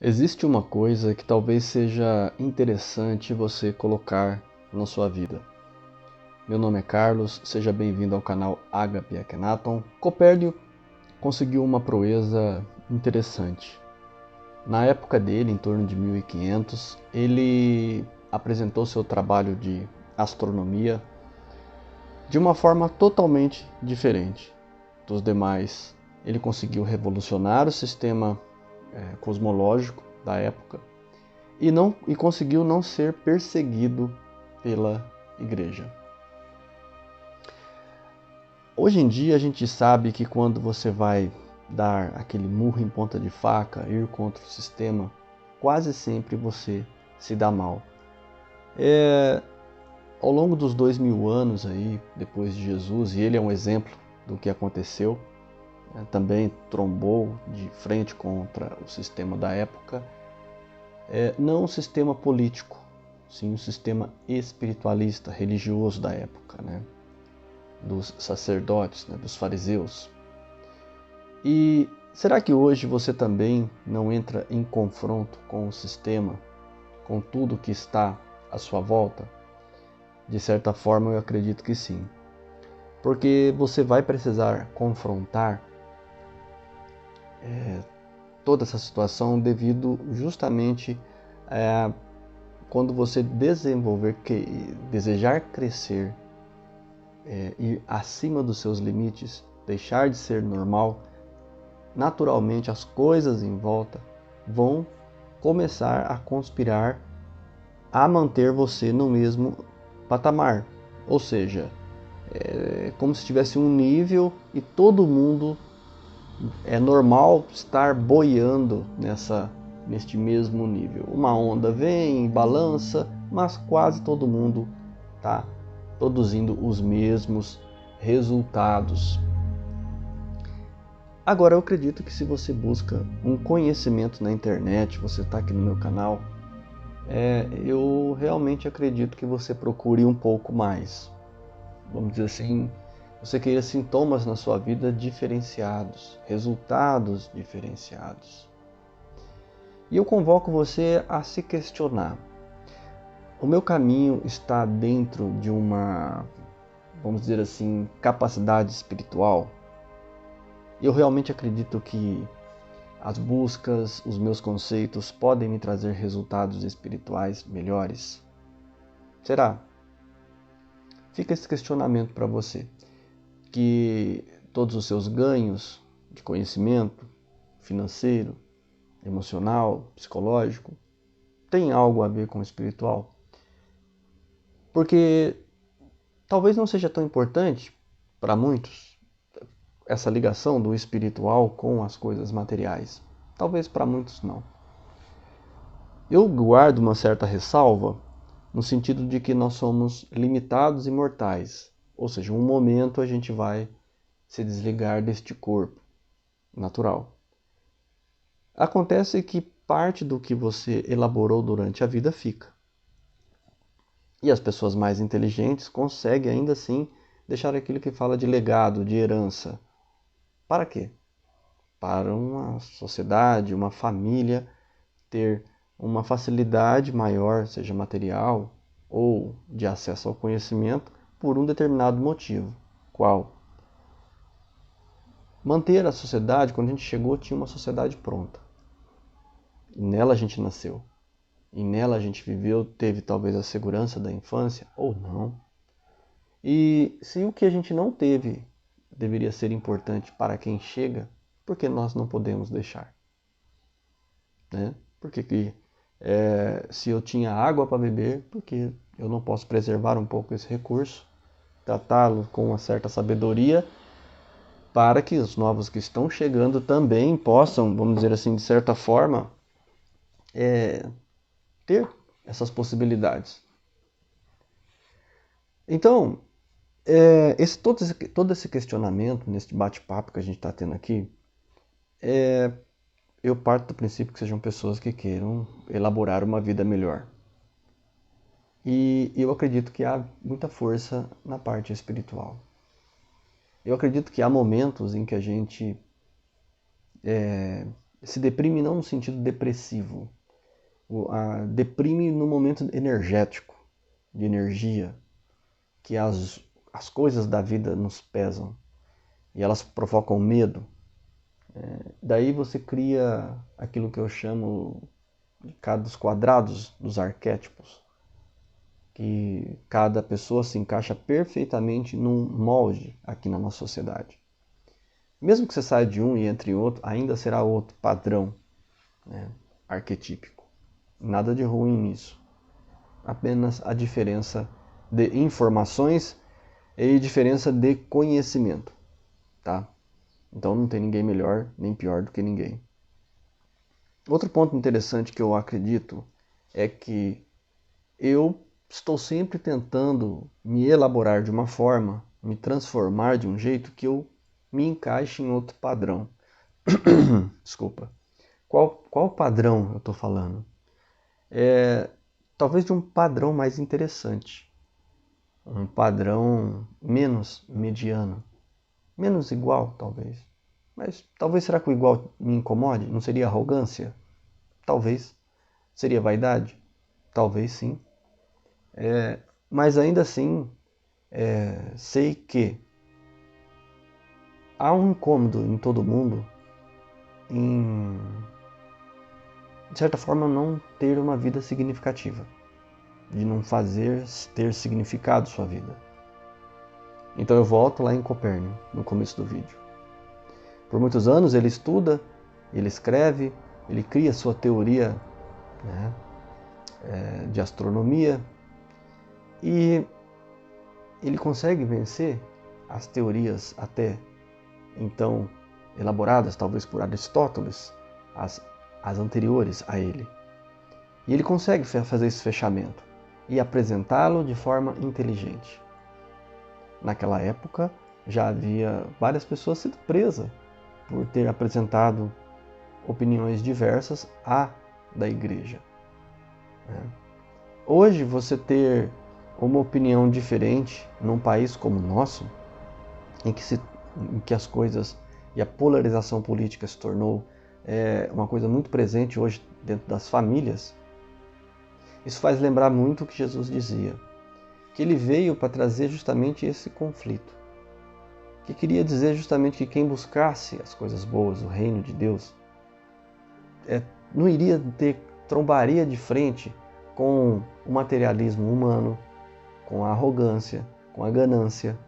Existe uma coisa que talvez seja interessante você colocar na sua vida. Meu nome é Carlos, seja bem-vindo ao canal Agape Akhenaton. Copérnico conseguiu uma proeza interessante. Na época dele, em torno de 1500, ele apresentou seu trabalho de astronomia de uma forma totalmente diferente dos demais. Ele conseguiu revolucionar o sistema cosmológico da época e conseguiu não ser perseguido pela igreja. Hoje em dia a gente sabe que quando você vai dar aquele murro em ponta de faca, ir contra o sistema, quase sempre você se dá mal. Ao longo dos 2000 anos aí, depois de Jesus, e ele é um exemplo do que aconteceu, também trombou de frente contra o sistema da época, não o sistema político, sim o sistema espiritualista, religioso da época, dos sacerdotes, dos fariseus. E será que hoje você também não entra em confronto com o sistema, com tudo que está à sua volta? De certa forma, eu acredito que sim. Porque você vai precisar confrontar toda essa situação devido justamente quando você desejar crescer, ir acima dos seus limites, deixar de ser normal, naturalmente as coisas em volta vão começar a conspirar a manter você no mesmo patamar. Ou seja, é como se tivesse um nível e todo mundo é normal estar boiando neste mesmo nível. Uma onda vem, balança, mas quase todo mundo está produzindo os mesmos resultados. Agora, eu acredito que se você busca um conhecimento na internet, você está aqui no meu canal, eu realmente acredito que você procure um pouco mais. Vamos dizer assim, você queira sintomas na sua vida diferenciados, resultados diferenciados. E eu convoco você a se questionar. O meu caminho está dentro de uma, vamos dizer assim, capacidade espiritual? Eu realmente acredito que as buscas, os meus conceitos podem me trazer resultados espirituais melhores? Será? Fica esse questionamento para você. Que todos os seus ganhos de conhecimento financeiro, emocional, psicológico, tem algo a ver com o espiritual? Porque talvez não seja tão importante para muitos essa ligação do espiritual com as coisas materiais. Talvez para muitos não. Eu guardo uma certa ressalva no sentido de que nós somos limitados e mortais. Ou seja, um momento a gente vai se desligar deste corpo natural. Acontece que parte do que você elaborou durante a vida fica. E as pessoas mais inteligentes conseguem ainda assim deixar aquilo que fala de legado, de herança. Para quê? Para uma sociedade, uma família ter uma facilidade maior, seja material ou de acesso ao conhecimento, por um determinado motivo. Qual? Manter a sociedade, quando a gente chegou, tinha uma sociedade pronta. E nela a gente nasceu. E nela a gente viveu, teve talvez a segurança da infância, ou não. E se o que a gente não teve deveria ser importante para quem chega, por que nós não podemos deixar? Porque se eu tinha água para beber, por que eu não posso preservar um pouco esse recurso, tratá-lo com uma certa sabedoria, para que os novos que estão chegando também possam, vamos dizer assim, de certa forma, ter essas possibilidades. Então, todo esse questionamento, nesse bate-papo que a gente está tendo aqui, eu parto do princípio que sejam pessoas que queiram elaborar uma vida melhor. E eu acredito que há muita força na parte espiritual. Eu acredito que há momentos em que a gente Se deprime não no sentido depressivo, deprime no momento energético, de energia, que as coisas da vida nos pesam e elas provocam medo. Daí você cria aquilo que eu chamo de dos quadrados dos arquétipos, que cada pessoa se encaixa perfeitamente num molde aqui na nossa sociedade. Mesmo que você saia de um e entre em outro, ainda será outro padrão, né, arquetípico. Nada de ruim nisso. Apenas a diferença de informações e diferença de conhecimento, tá? Então não tem ninguém melhor nem pior do que ninguém. Outro ponto interessante que eu acredito é que eu estou sempre tentando me elaborar de uma forma, me transformar de um jeito que eu me encaixe em outro padrão. Desculpa. Qual padrão eu estou falando? Talvez de um padrão mais interessante. Um padrão menos mediano. Menos igual, talvez. Mas talvez será que o igual me incomode? Não seria arrogância? Talvez. Seria vaidade? Talvez sim. Mas ainda assim, sei que há um incômodo em todo mundo em, de certa forma, não ter uma vida significativa. De não fazer ter significado sua vida. Então eu volto lá em Copérnico, no começo do vídeo. Por muitos anos ele estuda, ele escreve, ele cria sua teoria, né, de astronomia, e ele consegue vencer as teorias até então elaboradas, talvez por Aristóteles, as anteriores a ele. E ele consegue fazer esse fechamento e apresentá-lo de forma inteligente. Naquela época já havia várias pessoas sido presas por ter apresentado opiniões diversas da igreja. Hoje, você ter uma opinião diferente num país como o nosso, em que as coisas e a polarização política se tornou uma coisa muito presente hoje dentro das famílias, isso faz lembrar muito o que Jesus dizia, que ele veio para trazer justamente esse conflito, que queria dizer justamente que quem buscasse as coisas boas, o reino de Deus, não iria trombaria de frente com o materialismo humano, com a arrogância, com a ganância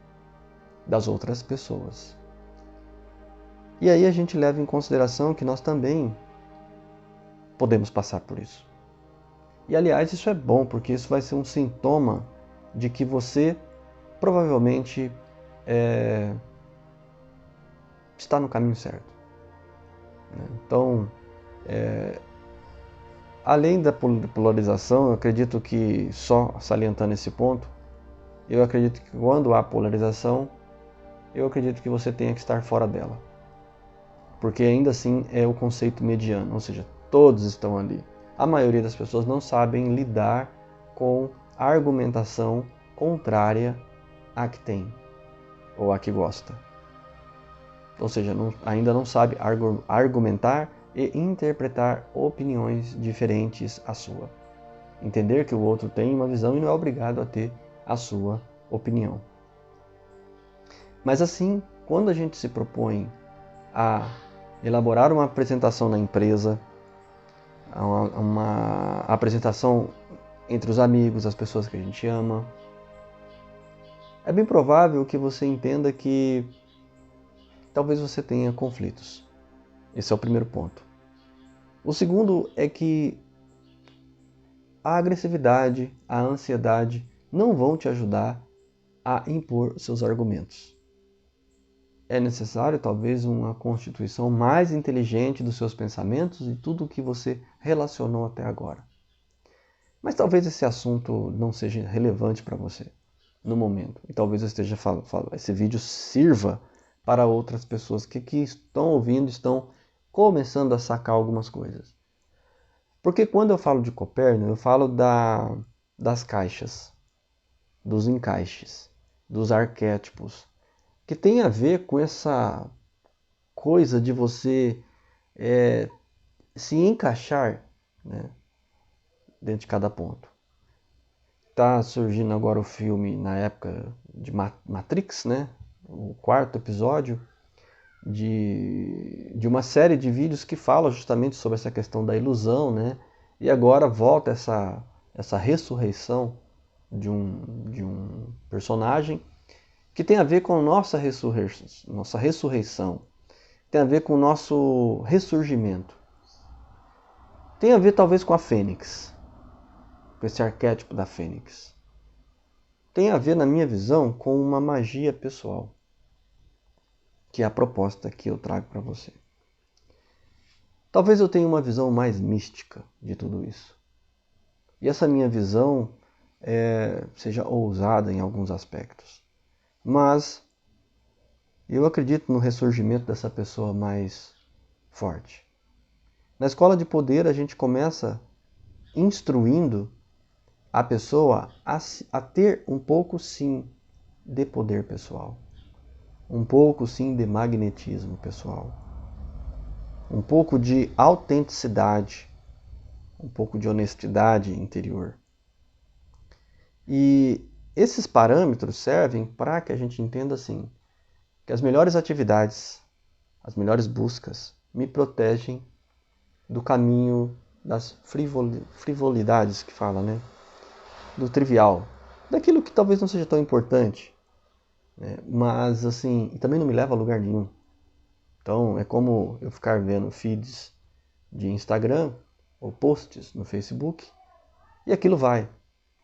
das outras pessoas. E aí a gente leva em consideração que nós também podemos passar por isso. E aliás, isso é bom, porque isso vai ser um sintoma de que você provavelmente está no caminho certo. Então, além da polarização, eu acredito que, só salientando esse ponto, eu acredito que quando há polarização, eu acredito que você tenha que estar fora dela. Porque ainda assim é o conceito mediano, ou seja, todos estão ali. A maioria das pessoas não sabem lidar com a argumentação contrária à que tem, ou à que gosta. Ou seja, ainda não sabe argumentar e interpretar opiniões diferentes à sua. Entender que o outro tem uma visão e não é obrigado a ter a sua opinião. Mas assim, quando a gente se propõe a elaborar uma apresentação na empresa, uma apresentação entre os amigos, as pessoas que a gente ama, é bem provável que você entenda que talvez você tenha conflitos. Esse é o primeiro ponto. O segundo é que a agressividade, a ansiedade não vão te ajudar a impor seus argumentos. É necessário talvez uma constituição mais inteligente dos seus pensamentos e tudo o que você relacionou até agora. Mas talvez esse assunto não seja relevante para você no momento. E talvez eu esteja falando, esse vídeo sirva para outras pessoas que estão ouvindo, estão começando a sacar algumas coisas. Porque quando eu falo de Copérnico, eu falo das caixas, dos encaixes, dos arquétipos, que tem a ver com essa coisa de você se encaixar, né, dentro de cada ponto. Tá surgindo agora o filme na época de Matrix, né? O quarto episódio de uma série de vídeos que fala justamente sobre essa questão da ilusão, né? E agora volta essa ressurreição de um personagem que tem a ver com nossa ressurreição, tem a ver com o nosso ressurgimento, tem a ver talvez com a Fênix, com esse arquétipo da Fênix. Tem a ver, na minha visão, com uma magia pessoal, que é a proposta que eu trago para você. Talvez eu tenha uma visão mais mística de tudo isso. E essa minha visão seja ousada em alguns aspectos. Mas eu acredito no ressurgimento dessa pessoa mais forte. Na escola de poder, a gente começa instruindo a pessoa a ter um pouco, sim, de poder pessoal. Um pouco, sim, de magnetismo pessoal. Um pouco de autenticidade. Um pouco de honestidade interior. E esses parâmetros servem para que a gente entenda assim, que as melhores atividades, as melhores buscas me protegem do caminho das frivolidades que fala, né? Do trivial, daquilo que talvez não seja tão importante, né? Mas assim, também não me leva a lugar nenhum. Então é como eu ficar vendo feeds de Instagram ou posts no Facebook e aquilo vai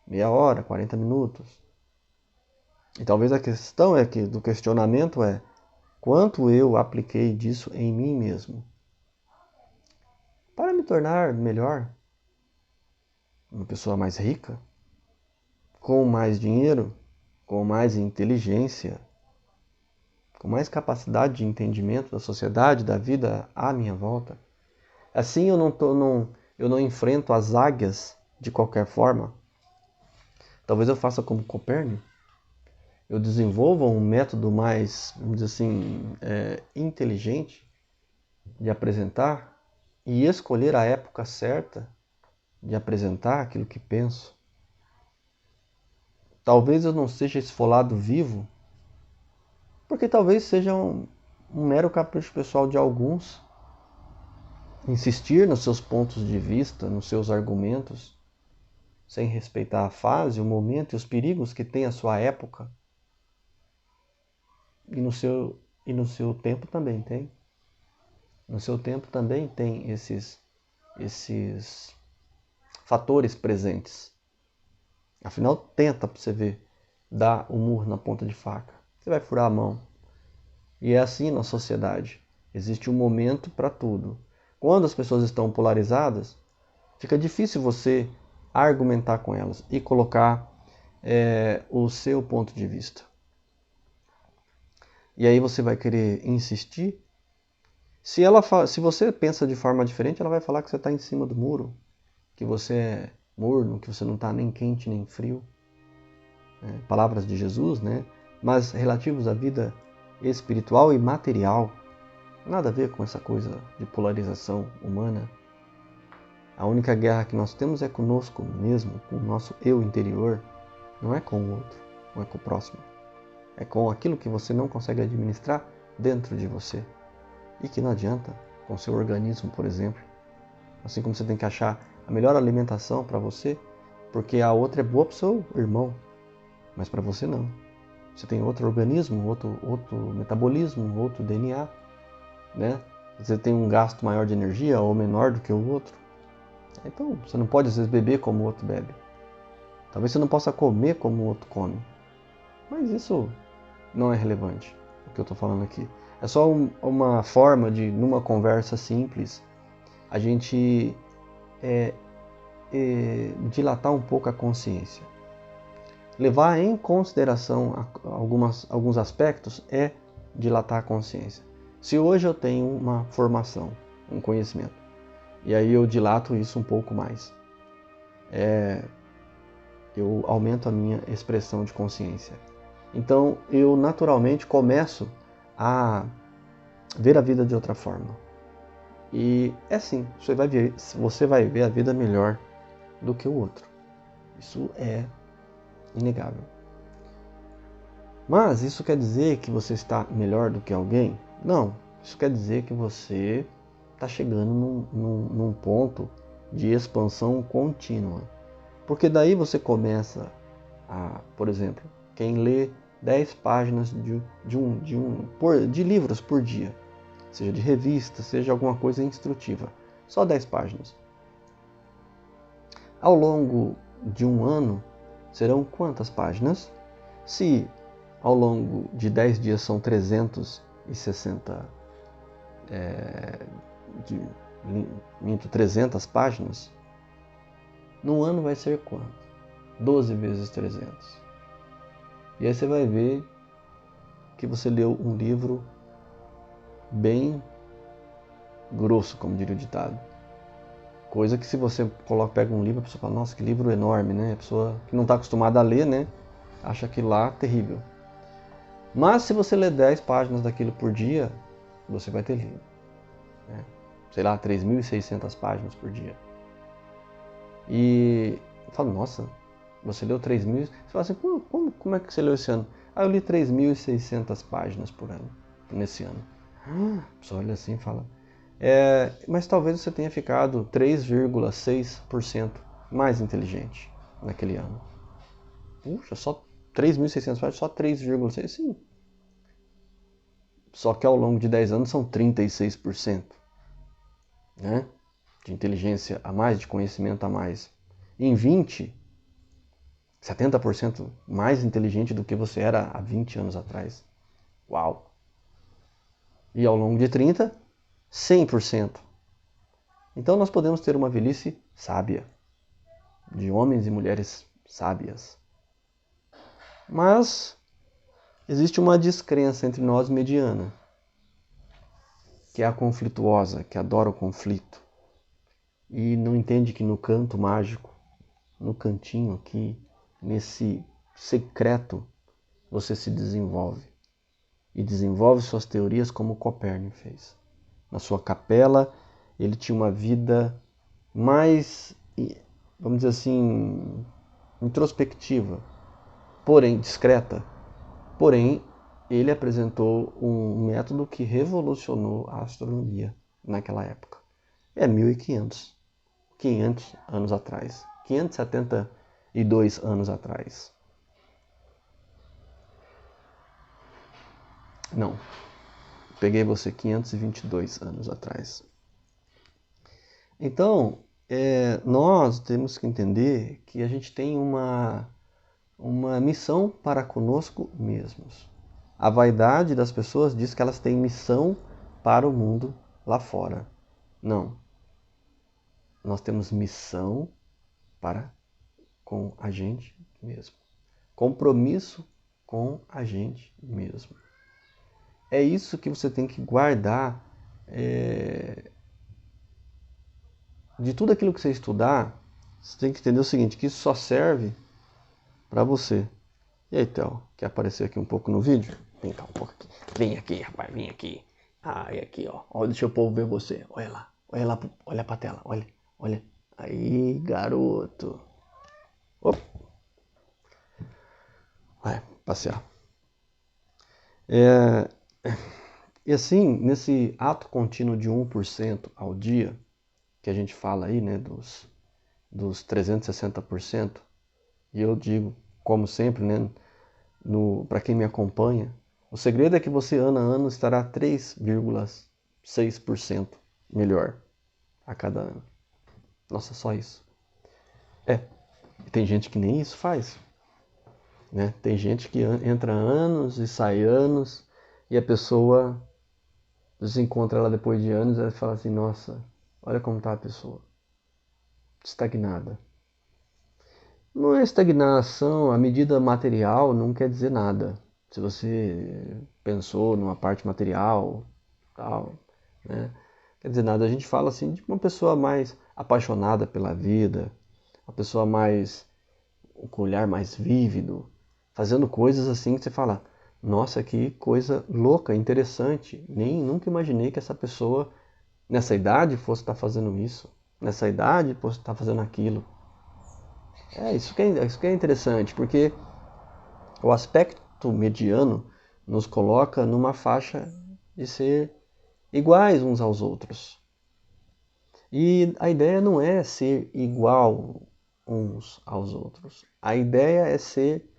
meia hora, 40 minutos. E talvez a questão do questionamento é quanto eu apliquei disso em mim mesmo para me tornar melhor, uma pessoa mais rica, com mais dinheiro, com mais inteligência, com mais capacidade de entendimento da sociedade, da vida à minha volta. Assim eu não enfrento as águias de qualquer forma. Talvez eu faça como Copérnico. Eu desenvolva um método mais, vamos dizer assim, inteligente de apresentar e escolher a época certa de apresentar aquilo que penso. Talvez eu não seja esfolado vivo, porque talvez seja um mero capricho pessoal de alguns insistir nos seus pontos de vista, nos seus argumentos, sem respeitar a fase, o momento e os perigos que tem a sua época. E no seu tempo também tem. No seu tempo também tem esses fatores presentes. Afinal, tenta para você ver, dar o murro na ponta de faca. Você vai furar a mão. E é assim na sociedade. Existe um momento para tudo. Quando as pessoas estão polarizadas, fica difícil você argumentar com elas e colocar o seu ponto de vista. E aí você vai querer insistir. Se você pensa de forma diferente, ela vai falar que você está em cima do muro, que você é morno, que você não está nem quente nem frio. Palavras de Jesus, né? Mas relativos à vida espiritual e material. Nada a ver com essa coisa de polarização humana. A única guerra que nós temos é conosco mesmo, com o nosso eu interior. Não é com o outro, não é com o próximo. É com aquilo que você não consegue administrar dentro de você. E que não adianta, com o seu organismo, por exemplo. Assim como você tem que achar a melhor alimentação para você, porque a outra é boa para o seu irmão, mas para você não. Você tem outro organismo, outro metabolismo, outro DNA, né? Você tem um gasto maior de energia ou menor do que o outro. Então, você não pode, às vezes, beber como o outro bebe. Talvez você não possa comer como o outro come. Mas isso não é relevante, o que eu estou falando aqui. É só uma forma de, numa conversa simples, a gente dilatar um pouco a consciência. Levar em consideração alguns aspectos é dilatar a consciência. Se hoje eu tenho uma formação, um conhecimento, e aí eu dilato isso um pouco mais, eu aumento a minha expressão de consciência. Então eu naturalmente começo a ver a vida de outra forma. E é assim, você vai ver a vida melhor do que o outro. Isso é inegável. Mas isso quer dizer que você está melhor do que alguém? Não. Isso quer dizer que você está chegando num ponto de expansão contínua. Porque daí você começa a, por exemplo, quem lê 10 páginas de livros por dia, seja de revista, seja alguma coisa instrutiva, só 10 páginas. Ao longo de um ano, serão quantas páginas? Se ao longo de 10 dias são 360, 300 páginas, no ano vai ser quanto? 12 vezes 300. E aí você vai ver que você leu um livro bem grosso, como diria o ditado. Coisa que se você pega um livro, a pessoa fala, nossa, que livro enorme, né? A pessoa que não está acostumada a ler, né? Acha aquilo lá terrível. Mas se você ler 10 páginas daquilo por dia, você vai ter lido, né? Sei lá, 3.600 páginas por dia. E eu falo, nossa, você leu 3.000... Você fala assim, como é que você leu esse ano? Ah, eu li 3.600 páginas por ano, nesse ano. A pessoa olha assim e fala... mas talvez você tenha ficado 3,6% mais inteligente naquele ano. Puxa, só 3.600 páginas, só 3,6%? Sim. Só que ao longo de 10 anos são 36%. Né? De inteligência a mais, de conhecimento a mais. Em 20, 70% mais inteligente do que você era há 20 anos atrás. Uau! E ao longo de 30, 100%. Então nós podemos ter uma velhice sábia, de homens e mulheres sábias. Mas existe uma descrença entre nós mediana, que é a conflituosa, que adora o conflito. E não entende que no canto mágico, no cantinho aqui, nesse secreto, você se desenvolve. E desenvolve suas teorias como Copérnico fez. Na sua capela, ele tinha uma vida mais, vamos dizer assim, introspectiva, porém discreta. Porém, ele apresentou um método que revolucionou a astronomia naquela época. É 1500 anos atrás, 572 anos atrás. Não, peguei você 522 anos atrás. Então, nós temos que entender que a gente tem uma missão para conosco mesmos. A vaidade das pessoas diz que elas têm missão para o mundo lá fora. Não. Nós temos missão para com a gente mesmo. Compromisso com a gente mesmo. É isso que você tem que guardar de tudo aquilo que você estudar. Você tem que entender o seguinte, que isso só serve para você. E aí, Theo, quer aparecer aqui um pouco no vídeo? Vem cá um pouco aqui. Vem aqui, rapaz, vem aqui. Ah, e aqui, ó. Ó, deixa o povo ver você. Olha lá, olha pra tela, olha. Aí, garoto. Opa. Vai, passear. E assim, nesse ato contínuo de 1% ao dia, que a gente fala aí, né, dos 360%, e eu digo, como sempre, né, para quem me acompanha, o segredo é que você ano a ano estará 3,6% melhor a cada ano. Nossa, só isso. E tem gente que nem isso faz. Né? Tem gente que entra anos e sai anos, e a pessoa, você encontra ela depois de anos, ela fala assim, nossa, olha como está a pessoa. Estagnada. Não é estagnação, a medida material não quer dizer nada. Se você pensou numa parte material, tal, né? Quer dizer nada, a gente fala assim de uma pessoa mais apaixonada pela vida, uma pessoa mais, com um olhar mais vívido, fazendo coisas assim que você fala, nossa, que coisa louca, interessante, nunca imaginei que essa pessoa Nessa idade fosse estar fazendo isso. Nessa idade fosse estar fazendo aquilo. Isso que é interessante, porque o aspecto mediano nos coloca numa faixa de ser iguais uns aos outros. E a ideia não é ser igual uns aos outros. A ideia é ser,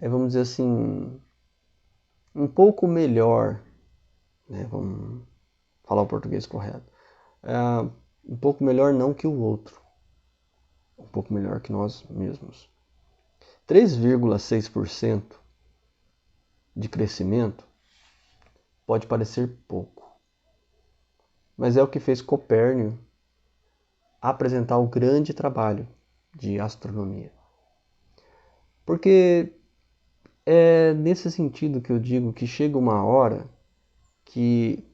vamos dizer assim, um pouco melhor, né? Vamos falar o português correto. Um pouco melhor não que o outro. Um pouco melhor que nós mesmos. 3,6% de crescimento pode parecer pouco, mas é o que fez Copérnico apresentar o grande trabalho de astronomia. Porque é nesse sentido que eu digo que chega uma hora que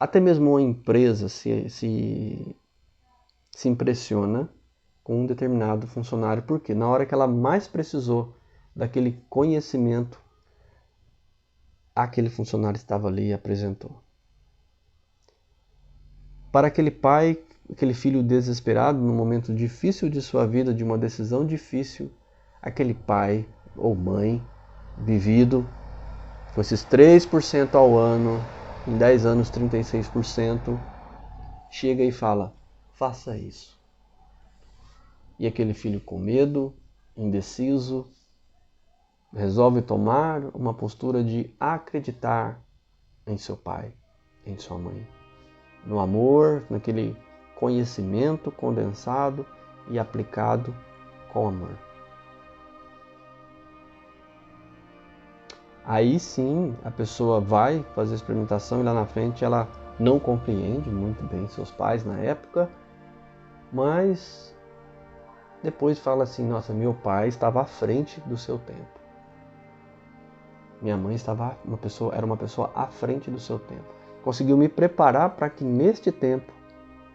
até mesmo uma empresa se impressiona com um determinado funcionário, porque na hora que ela mais precisou daquele conhecimento, aquele funcionário estava ali e apresentou. Para aquele pai, aquele filho desesperado, num momento difícil de sua vida, de uma decisão difícil, aquele pai ou mãe vivido com esses 3% ao ano, em 10 anos 36%, chega e fala, faça isso. E aquele filho com medo, indeciso, resolve tomar uma postura de acreditar em seu pai, em sua mãe. No amor, naquele conhecimento condensado e aplicado com amor. Aí sim a pessoa vai fazer a experimentação e lá na frente ela não compreende muito bem seus pais na época, mas depois fala assim, nossa, meu pai estava à frente do seu tempo. Minha mãe era uma pessoa à frente do seu tempo. Conseguiu me preparar para que neste tempo,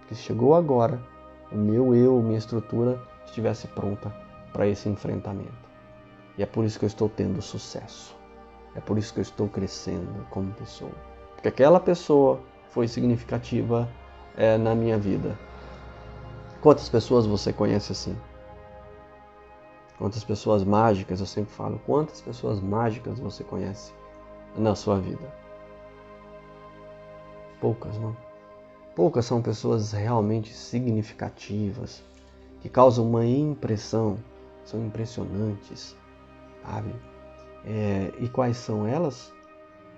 que chegou agora, o meu eu, minha estrutura estivesse pronta para esse enfrentamento. E é por isso que eu estou tendo sucesso. É por isso que eu estou crescendo como pessoa. Porque aquela pessoa foi significativa na minha vida. Quantas pessoas você conhece assim? Quantas pessoas mágicas, eu sempre falo, quantas pessoas mágicas você conhece na sua vida? Poucas, não? Poucas são pessoas realmente significativas, que causam uma impressão, são impressionantes, sabe? E quais são elas?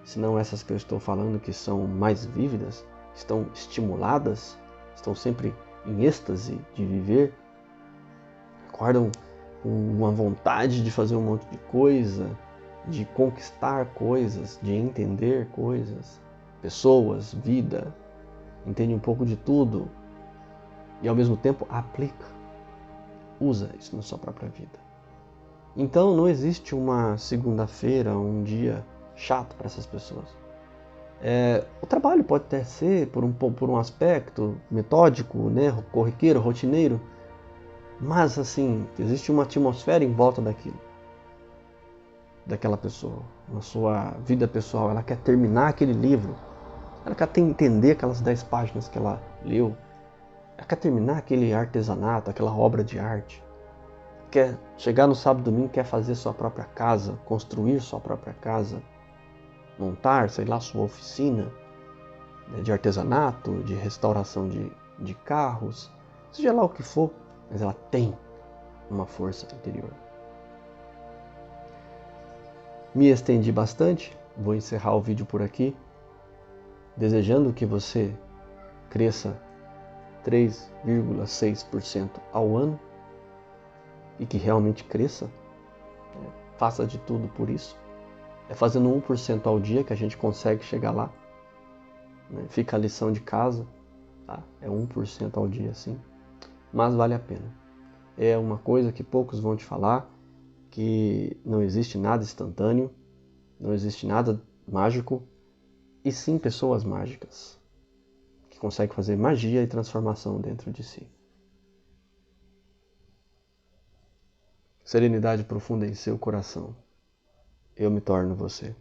Se não essas que eu estou falando, que são mais vívidas, estão estimuladas, estão sempre em êxtase de viver, acordam com uma vontade de fazer um monte de coisa, de conquistar coisas, de entender coisas, pessoas, vida, entende um pouco de tudo e ao mesmo tempo aplica, usa isso na sua própria vida. Então não existe uma segunda-feira, um dia chato para essas pessoas. O trabalho pode até ser por um aspecto metódico, né, corriqueiro, rotineiro, mas assim, existe uma atmosfera em volta daquela pessoa, na sua vida pessoal. Ela quer terminar aquele livro, ela quer entender aquelas 10 páginas que ela leu, ela quer terminar aquele artesanato, aquela obra de arte, quer chegar no sábado e domingo, quer fazer sua própria casa, construir sua própria casa, montar, sei lá, sua oficina de artesanato, de restauração de carros, seja lá o que for, mas ela tem uma força interior. Me estendi bastante, vou encerrar o vídeo por aqui, desejando que você cresça 3,6% ao ano e que realmente cresça, faça de tudo por isso. É fazendo 1% ao dia que a gente consegue chegar lá. Fica a lição de casa, tá? É 1% ao dia, sim, mas vale a pena. É uma coisa que poucos vão te falar, que não existe nada instantâneo, não existe nada mágico, e sim pessoas mágicas, que conseguem fazer magia e transformação dentro de si. Serenidade profunda em seu coração. Eu me torno você.